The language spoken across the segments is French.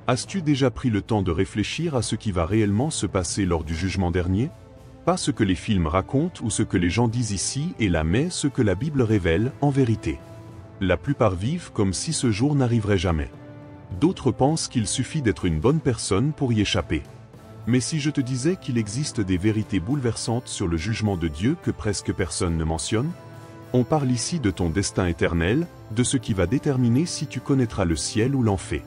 As-tu déjà pris le temps de réfléchir à ce qui va réellement se passer lors du jugement dernier? Pas ce que les films racontent ou ce que les gens disent ici et là, mais ce que la Bible révèle en vérité. La plupart vivent comme si ce jour n'arriverait jamais. D'autres pensent qu'il suffit d'être une bonne personne pour y échapper. Mais si je te disais qu'il existe des vérités bouleversantes sur le jugement de Dieu que presque personne ne mentionne? On parle ici de ton destin éternel, de ce qui va déterminer si tu connaîtras le ciel ou l'enfer.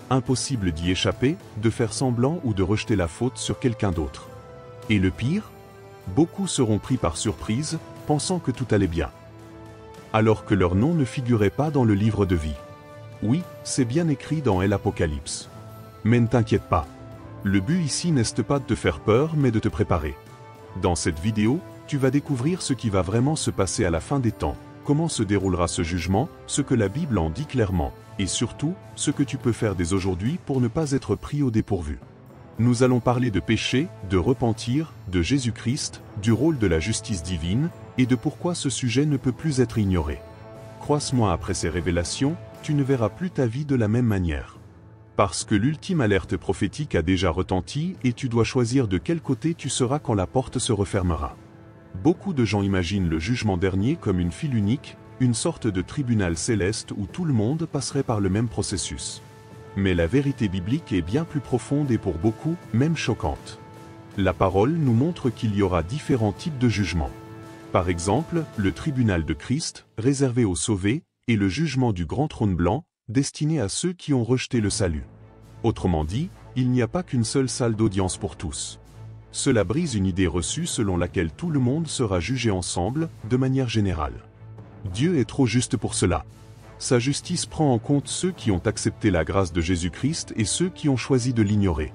Impossible d'y échapper, de faire semblant ou de rejeter la faute sur quelqu'un d'autre. Et le pire? Beaucoup seront pris par surprise, pensant que tout allait bien, alors que leur nom ne figurait pas dans le livre de vie. Oui, c'est bien écrit dans l'Apocalypse. Mais ne t'inquiète pas. Le but ici n'est pas de te faire peur mais de te préparer. Dans cette vidéo, tu vas découvrir ce qui va vraiment se passer à la fin des temps, comment se déroulera ce jugement, ce que la Bible en dit clairement, et surtout, ce que tu peux faire dès aujourd'hui pour ne pas être pris au dépourvu. Nous allons parler de péché, de repentir, de Jésus-Christ, du rôle de la justice divine, et de pourquoi ce sujet ne peut plus être ignoré. Croise-moi après ces révélations, tu ne verras plus ta vie de la même manière. Parce que l'ultime alerte prophétique a déjà retenti et tu dois choisir de quel côté tu seras quand la porte se refermera. Beaucoup de gens imaginent le jugement dernier comme une file unique, une sorte de tribunal céleste où tout le monde passerait par le même processus. Mais la vérité biblique est bien plus profonde et pour beaucoup, même choquante. La parole nous montre qu'il y aura différents types de jugements. Par exemple, le tribunal de Christ, réservé aux sauvés, et le jugement du grand trône blanc, destiné à ceux qui ont rejeté le salut. Autrement dit, il n'y a pas qu'une seule salle d'audience pour tous. Cela brise une idée reçue selon laquelle tout le monde sera jugé ensemble, de manière générale. Dieu est trop juste pour cela. Sa justice prend en compte ceux qui ont accepté la grâce de Jésus-Christ et ceux qui ont choisi de l'ignorer.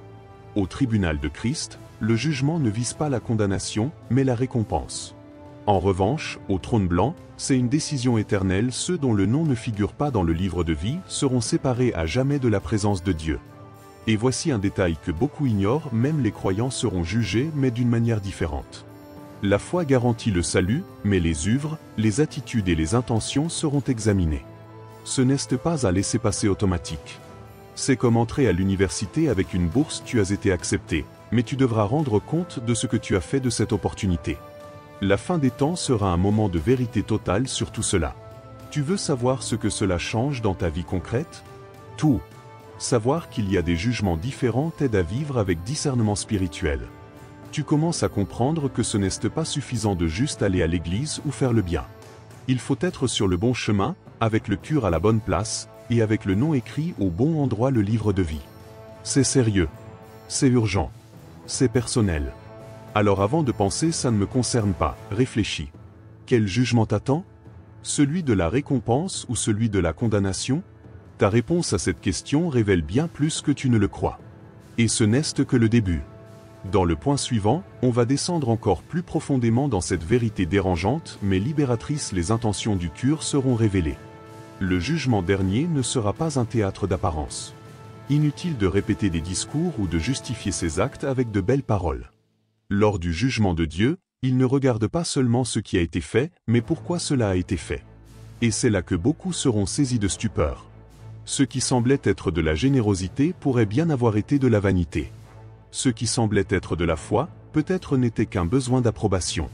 Au tribunal de Christ, le jugement ne vise pas la condamnation, mais la récompense. En revanche, au trône blanc, c'est une décision éternelle. Ceux dont le nom ne figure pas dans le livre de vie seront séparés à jamais de la présence de Dieu. Et voici un détail que beaucoup ignorent, même les croyants seront jugés, mais d'une manière différente. La foi garantit le salut, mais les œuvres, les attitudes et les intentions seront examinées. Ce n'est pas un laissez-passer automatique. C'est comme entrer à l'université avec une bourse, tu as été accepté, mais tu devras rendre compte de ce que tu as fait de cette opportunité. La fin des temps sera un moment de vérité totale sur tout cela. Tu veux savoir ce que cela change dans ta vie concrète? Tout. Savoir qu'il y a des jugements différents t'aide à vivre avec discernement spirituel. Tu commences à comprendre que ce n'est pas suffisant de juste aller à l'église ou faire le bien. Il faut être sur le bon chemin, avec le cœur à la bonne place, et avec le nom écrit au bon endroit, le livre de vie. C'est sérieux. C'est urgent. C'est personnel. Alors avant de penser ça ne me concerne pas, réfléchis. Quel jugement t'attend? Celui de la récompense ou celui de la condamnation? Ta réponse à cette question révèle bien plus que tu ne le crois. Et ce n'est que le début. Dans le point suivant, on va descendre encore plus profondément dans cette vérité dérangeante mais libératrice. Les intentions du cœur seront révélées. Le jugement dernier ne sera pas un théâtre d'apparence. Inutile de répéter des discours ou de justifier ses actes avec de belles paroles. Lors du jugement de Dieu, il ne regarde pas seulement ce qui a été fait, mais pourquoi cela a été fait. Et c'est là que beaucoup seront saisis de stupeur. Ce qui semblait être de la générosité pourrait bien avoir été de la vanité. Ce qui semblait être de la foi, peut-être n'était qu'un besoin d'approbation.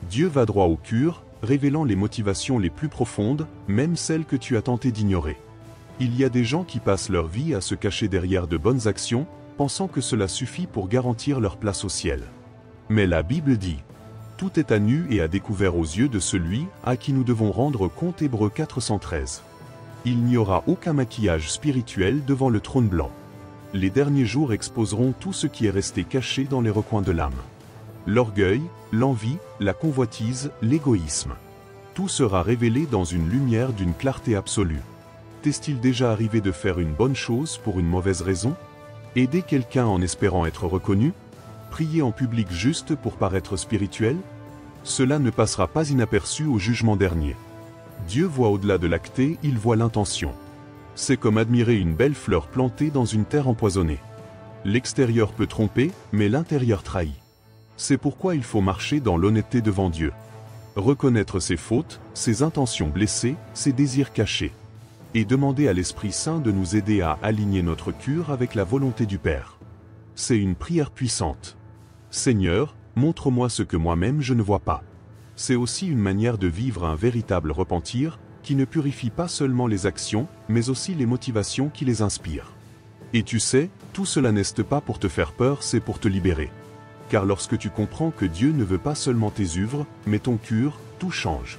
Dieu va droit au cœur, révélant les motivations les plus profondes, même celles que tu as tenté d'ignorer. Il y a des gens qui passent leur vie à se cacher derrière de bonnes actions, pensant que cela suffit pour garantir leur place au ciel. Mais la Bible dit, « Tout est à nu et à découvert aux yeux de celui à qui nous devons rendre compte » Hébreux 413. Il n'y aura aucun maquillage spirituel devant le trône blanc. Les derniers jours exposeront tout ce qui est resté caché dans les recoins de l'âme. L'orgueil, l'envie, la convoitise, l'égoïsme. Tout sera révélé dans une lumière d'une clarté absolue. T'est-il déjà arrivé de faire une bonne chose pour une mauvaise raison? Aider quelqu'un en espérant être reconnu? Prier en public juste pour paraître spirituel? Cela ne passera pas inaperçu au jugement dernier. Dieu voit au-delà de l'acte, il voit l'intention. C'est comme admirer une belle fleur plantée dans une terre empoisonnée. L'extérieur peut tromper, mais l'intérieur trahit. C'est pourquoi il faut marcher dans l'honnêteté devant Dieu. Reconnaître ses fautes, ses intentions blessées, ses désirs cachés. et demander à l'Esprit Saint de nous aider à aligner notre cœur avec la volonté du Père. C'est une prière puissante. Seigneur, montre-moi ce que moi-même je ne vois pas. C'est aussi une manière de vivre un véritable repentir, qui ne purifie pas seulement les actions, mais aussi les motivations qui les inspirent. Et tu sais, tout cela n'est pas pour te faire peur, c'est pour te libérer. Car lorsque tu comprends que Dieu ne veut pas seulement tes œuvres, mais ton cœur, tout change.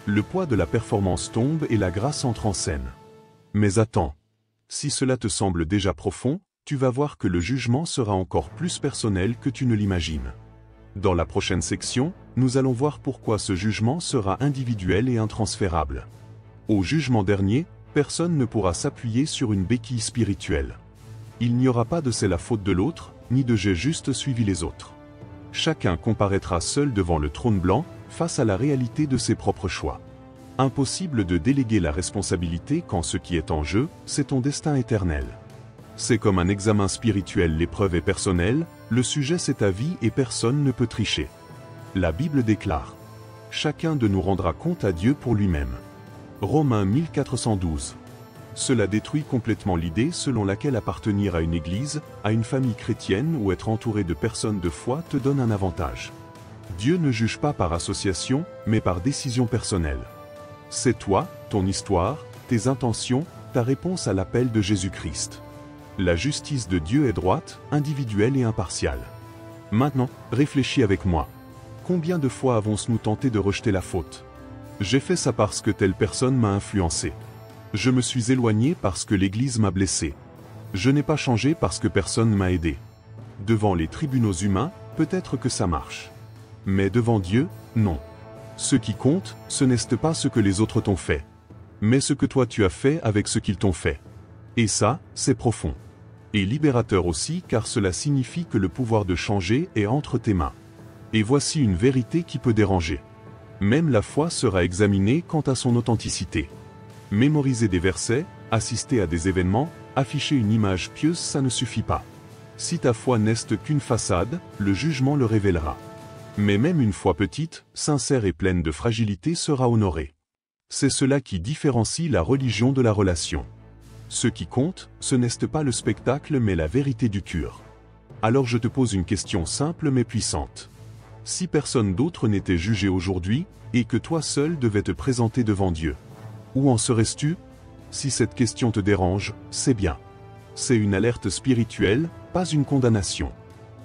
Le poids de la performance tombe et la grâce entre en scène. Mais attends. Si cela te semble déjà profond, tu vas voir que le jugement sera encore plus personnel que tu ne l'imagines. Dans la prochaine section, nous allons voir pourquoi ce jugement sera individuel et intransférable. Au jugement dernier, personne ne pourra s'appuyer sur une béquille spirituelle. Il n'y aura pas de c'est la faute de l'autre, ni de j'ai juste suivi les autres. Chacun comparaîtra seul devant le trône blanc, face à la réalité de ses propres choix. Impossible de déléguer la responsabilité quand ce qui est en jeu, c'est ton destin éternel. C'est comme un examen spirituel, l'épreuve est personnelle, le sujet c'est ta vie et personne ne peut tricher. La Bible déclare: chacun de nous rendra compte à Dieu pour lui-même. Romains 1412. Cela détruit complètement l'idée selon laquelle appartenir à une église, à une famille chrétienne ou être entouré de personnes de foi te donne un avantage. Dieu ne juge pas par association, mais par décision personnelle. C'est toi, ton histoire, tes intentions, ta réponse à l'appel de Jésus-Christ. La justice de Dieu est droite, individuelle et impartiale. Maintenant, réfléchis avec moi. Combien de fois avons-nous tenté de rejeter la faute? J'ai fait ça parce que telle personne m'a influencé. Je me suis éloigné parce que l'Église m'a blessé. Je n'ai pas changé parce que personne m'a aidé. Devant les tribunaux humains, peut-être que ça marche. Mais devant Dieu, non. Ce qui compte, ce n'est pas ce que les autres t'ont fait, mais ce que toi tu as fait avec ce qu'ils t'ont fait. Et ça, c'est profond. Et libérateur aussi, car cela signifie que le pouvoir de changer est entre tes mains. Et voici une vérité qui peut déranger. Même la foi sera examinée quant à son authenticité. Mémoriser des versets, assister à des événements, afficher une image pieuse, ça ne suffit pas. Si ta foi n'est qu'une façade, le jugement le révélera. Mais même une foi petite, sincère et pleine de fragilité sera honorée. C'est cela qui différencie la religion de la relation. Ce qui compte, ce n'est pas le spectacle mais la vérité du cœur. Alors je te pose une question simple mais puissante. Si personne d'autre n'était jugé aujourd'hui, et que toi seul devais te présenter devant Dieu, où en serais-tu? Si cette question te dérange, c'est bien. C'est une alerte spirituelle, pas une condamnation.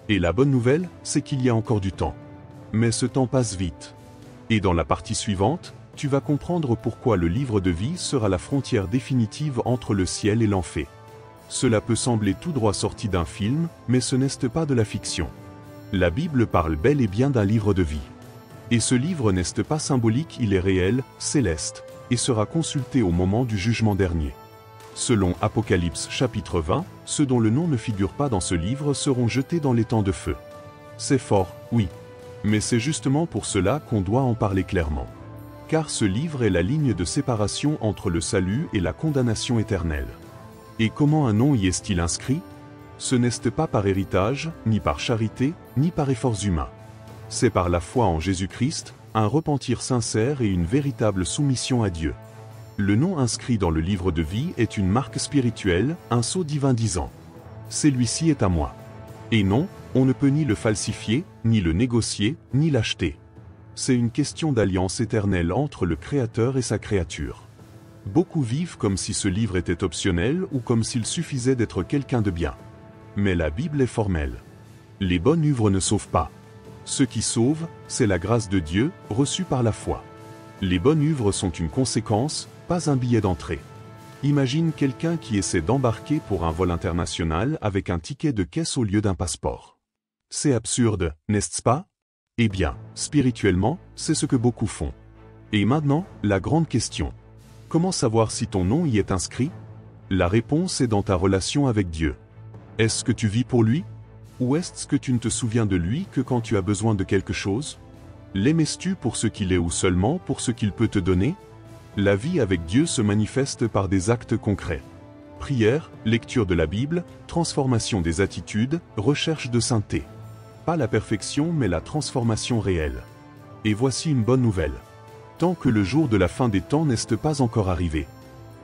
Et la bonne nouvelle, c'est qu'il y a encore du temps. Mais ce temps passe vite. Et dans la partie suivante, tu vas comprendre pourquoi le livre de vie sera la frontière définitive entre le ciel et l'enfer. Cela peut sembler tout droit sorti d'un film, mais ce n'est pas de la fiction. La Bible parle bel et bien d'un livre de vie. Et ce livre n'est pas symbolique, il est réel, céleste, et sera consulté au moment du jugement dernier. Selon Apocalypse chapitre 20, ceux dont le nom ne figure pas dans ce livre seront jetés dans les temps de feu. C'est fort, oui. Mais c'est justement pour cela qu'on doit en parler clairement. Car ce livre est la ligne de séparation entre le salut et la condamnation éternelle. Et comment un nom y est-il inscrit? Ce n'est pas par héritage, ni par charité, ni par efforts humains. C'est par la foi en Jésus-Christ, un repentir sincère et une véritable soumission à Dieu. Le nom inscrit dans le livre de vie est une marque spirituelle, un sceau divin disant « Celui-ci est à moi ». Et non, on ne peut ni le falsifier, ni le négocier, ni l'acheter. C'est une question d'alliance éternelle entre le Créateur et sa créature. Beaucoup vivent comme si ce livre était optionnel ou comme s'il suffisait d'être quelqu'un de bien. Mais la Bible est formelle. Les bonnes œuvres ne sauvent pas. Ce qui sauve, c'est la grâce de Dieu, reçue par la foi. Les bonnes œuvres sont une conséquence, pas un billet d'entrée. Imagine quelqu'un qui essaie d'embarquer pour un vol international avec un ticket de caisse au lieu d'un passeport. C'est absurde, n'est-ce pas? Eh bien, spirituellement, c'est ce que beaucoup font. Et maintenant, la grande question. Comment savoir si ton nom y est inscrit? La réponse est dans ta relation avec Dieu. Est-ce que tu vis pour lui? Ou est-ce que tu ne te souviens de lui que quand tu as besoin de quelque chose? L'aimes-tu pour ce qu'il est ou seulement pour ce qu'il peut te donner? La vie avec Dieu se manifeste par des actes concrets. Prière, lecture de la Bible, transformation des attitudes, recherche de sainteté. Pas la perfection mais la transformation réelle. Et voici une bonne nouvelle. Tant que le jour de la fin des temps n'est pas encore arrivé.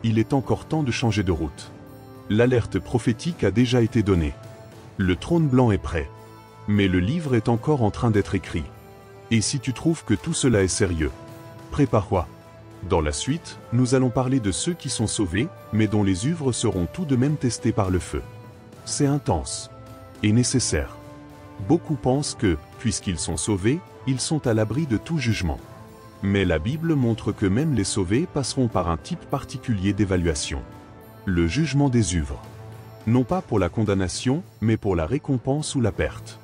il est encore temps de changer de route. L'alerte prophétique a déjà été donnée. Le trône blanc est prêt. Mais le livre est encore en train d'être écrit. Et si tu trouves que tout cela est sérieux, prépare-toi. Dans la suite, nous allons parler de ceux qui sont sauvés, mais dont les œuvres seront tout de même testées par le feu. C'est intense. Et nécessaire. Beaucoup pensent que, puisqu'ils sont sauvés, ils sont à l'abri de tout jugement. Mais la Bible montre que même les sauvés passeront par un type particulier d'évaluation. Le jugement des œuvres. Non pas pour la condamnation, mais pour la récompense ou la perte.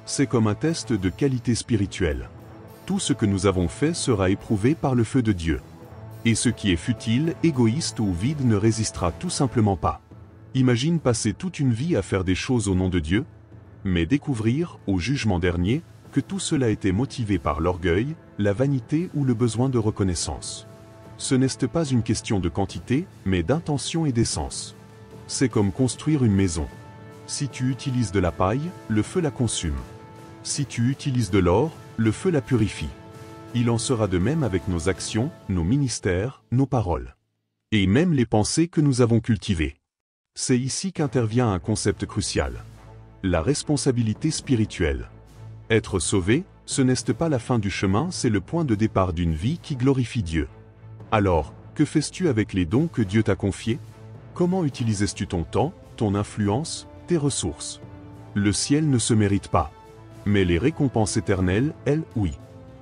C'est comme un test de qualité spirituelle. Tout ce que nous avons fait sera éprouvé par le feu de Dieu. Et ce qui est futile, égoïste ou vide ne résistera tout simplement pas. Imagine passer toute une vie à faire des choses au nom de Dieu, mais découvrir, au jugement dernier, que tout cela était motivé par l'orgueil, la vanité ou le besoin de reconnaissance. Ce n'est pas une question de quantité, mais d'intention et d'essence. C'est comme construire une maison. Si tu utilises de la paille, le feu la consume. Si tu utilises de l'or, le feu la purifie. Il en sera de même avec nos actions, nos ministères, nos paroles. Et même les pensées que nous avons cultivées. C'est ici qu'intervient un concept crucial. La responsabilité spirituelle. Être sauvé, ce n'est pas la fin du chemin, c'est le point de départ d'une vie qui glorifie Dieu. Alors, que fais-tu avec les dons que Dieu t'a confiés? Comment utilises-tu ton temps, ton influence, tes ressources? Le ciel ne se mérite pas. Mais les récompenses éternelles, elles, oui.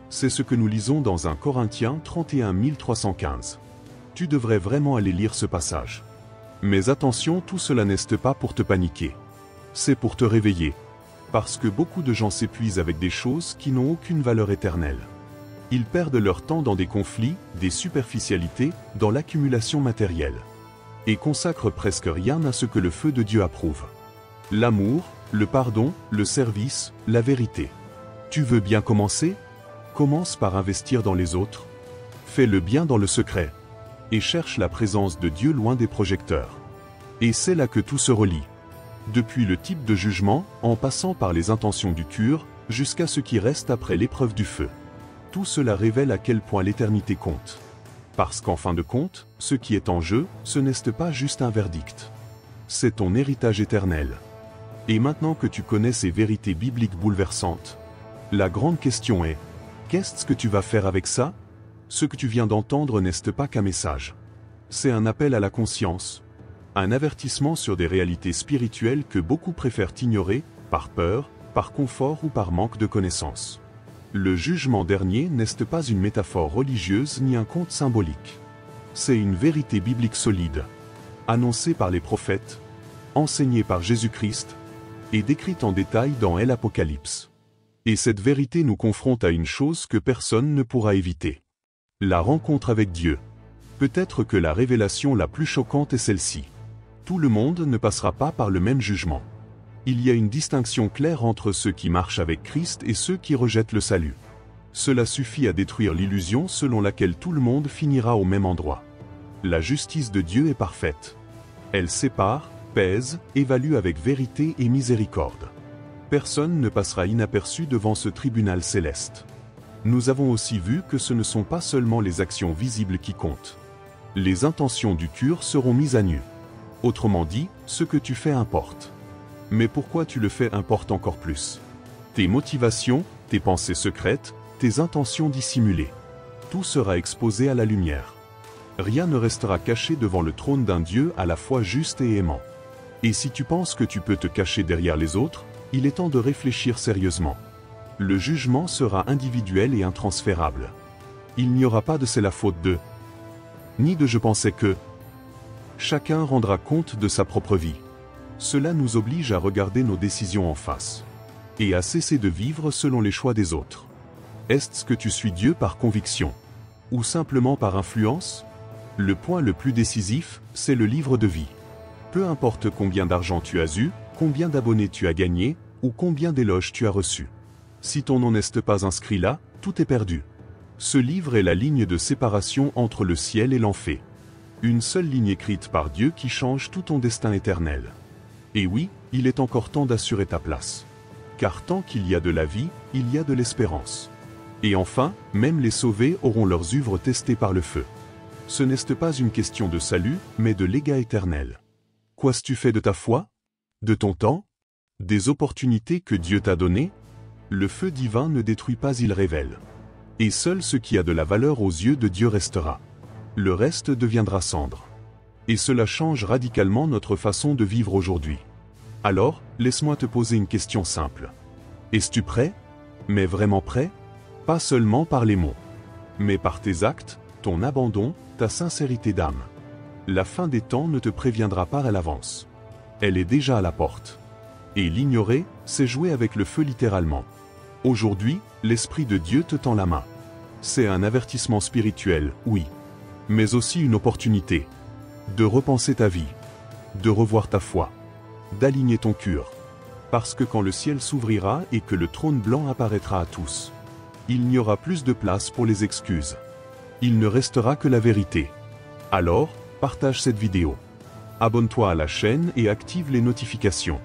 C'est ce que nous lisons dans 1 Corinthiens 31 315. Tu devrais vraiment aller lire ce passage. Mais attention, tout cela n'est pas pour te paniquer. C'est pour te réveiller. Parce que beaucoup de gens s'épuisent avec des choses qui n'ont aucune valeur éternelle. Ils perdent leur temps dans des conflits, des superficialités, dans l'accumulation matérielle. Et consacrent presque rien à ce que le feu de Dieu approuve. L'amour, le pardon, le service, la vérité. Tu veux bien commencer? Commence par investir dans les autres. Fais le bien dans le secret. Et cherche la présence de Dieu loin des projecteurs. Et c'est là que tout se relie. Depuis le type de jugement, en passant par les intentions du cure, jusqu'à ce qui reste après l'épreuve du feu. Tout cela révèle à quel point l'éternité compte. Parce qu'en fin de compte, ce qui est en jeu, ce n'est pas juste un verdict. C'est ton héritage éternel. Et maintenant que tu connais ces vérités bibliques bouleversantes, la grande question est, qu'est-ce que tu vas faire avec ça? Ce que tu viens d'entendre n'est pas qu'un message. C'est un appel à la conscience. Un avertissement sur des réalités spirituelles que beaucoup préfèrent ignorer, par peur, par confort ou par manque de connaissances. Le jugement dernier n'est pas une métaphore religieuse ni un conte symbolique. C'est une vérité biblique solide, annoncée par les prophètes, enseignée par Jésus-Christ, et décrite en détail dans l'Apocalypse. Et cette vérité nous confronte à une chose que personne ne pourra éviter. La rencontre avec Dieu. Peut-être que la révélation la plus choquante est celle-ci. Tout le monde ne passera pas par le même jugement. Il y a une distinction claire entre ceux qui marchent avec Christ et ceux qui rejettent le salut. Cela suffit à détruire l'illusion selon laquelle tout le monde finira au même endroit. La justice de Dieu est parfaite. Elle sépare, pèse, évalue avec vérité et miséricorde. Personne ne passera inaperçu devant ce tribunal céleste. Nous avons aussi vu que ce ne sont pas seulement les actions visibles qui comptent. Les intentions du cure seront mises à nu. Autrement dit, ce que tu fais importe. Mais pourquoi tu le fais importe encore plus. Tes motivations, tes pensées secrètes, tes intentions dissimulées. Tout sera exposé à la lumière. Rien ne restera caché devant le trône d'un Dieu à la fois juste et aimant. Et si tu penses que tu peux te cacher derrière les autres, il est temps de réfléchir sérieusement. Le jugement sera individuel et intransférable. Il n'y aura pas de c'est la faute de, ni de je pensais que. Chacun rendra compte de sa propre vie. Cela nous oblige à regarder nos décisions en face. Et à cesser de vivre selon les choix des autres. Est-ce que tu suis Dieu par conviction? Ou simplement par influence? Le point le plus décisif, c'est le livre de vie. Peu importe combien d'argent tu as eu, combien d'abonnés tu as gagné, ou combien d'éloges tu as reçus. Si ton nom n'est pas inscrit là, tout est perdu. Ce livre est la ligne de séparation entre le ciel et l'enfer. Une seule ligne écrite par Dieu qui change tout ton destin éternel. Et oui, il est encore temps d'assurer ta place. Car tant qu'il y a de la vie, il y a de l'espérance. Et enfin, même les sauvés auront leurs œuvres testées par le feu. ce n'est pas une question de salut, mais de légat éternel. Qu'as-tu fait de ta foi? De ton temps? Des opportunités que Dieu t'a données? Le feu divin ne détruit pas, il révèle. Et seul ce qui a de la valeur aux yeux de Dieu restera. Le reste deviendra cendre. Et cela change radicalement notre façon de vivre aujourd'hui. Alors, laisse-moi te poser une question simple. Es-tu prêt? Mais vraiment prêt? Pas seulement par les mots, mais par tes actes, ton abandon, ta sincérité d'âme. La fin des temps ne te préviendra pas à l'avance. Elle est déjà à la porte. Et l'ignorer, c'est jouer avec le feu littéralement. Aujourd'hui, l'Esprit de Dieu te tend la main. C'est un avertissement spirituel, oui, mais aussi une opportunité de repenser ta vie, de revoir ta foi, d'aligner ton cœur. Parce que quand le ciel s'ouvrira et que le trône blanc apparaîtra à tous, il n'y aura plus de place pour les excuses. Il ne restera que la vérité. Alors, partage cette vidéo. Abonne-toi à la chaîne et active les notifications.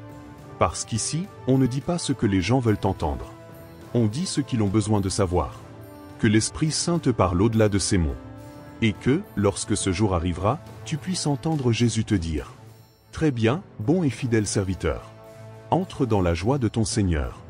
Parce qu'ici, on ne dit pas ce que les gens veulent entendre. On dit ce qu'ils ont besoin de savoir. Que l'Esprit Saint te parle au-delà de ces mots. Et que, lorsque ce jour arrivera, tu puisses entendre Jésus te dire: très bien, bon et fidèle serviteur. Entre dans la joie de ton Seigneur.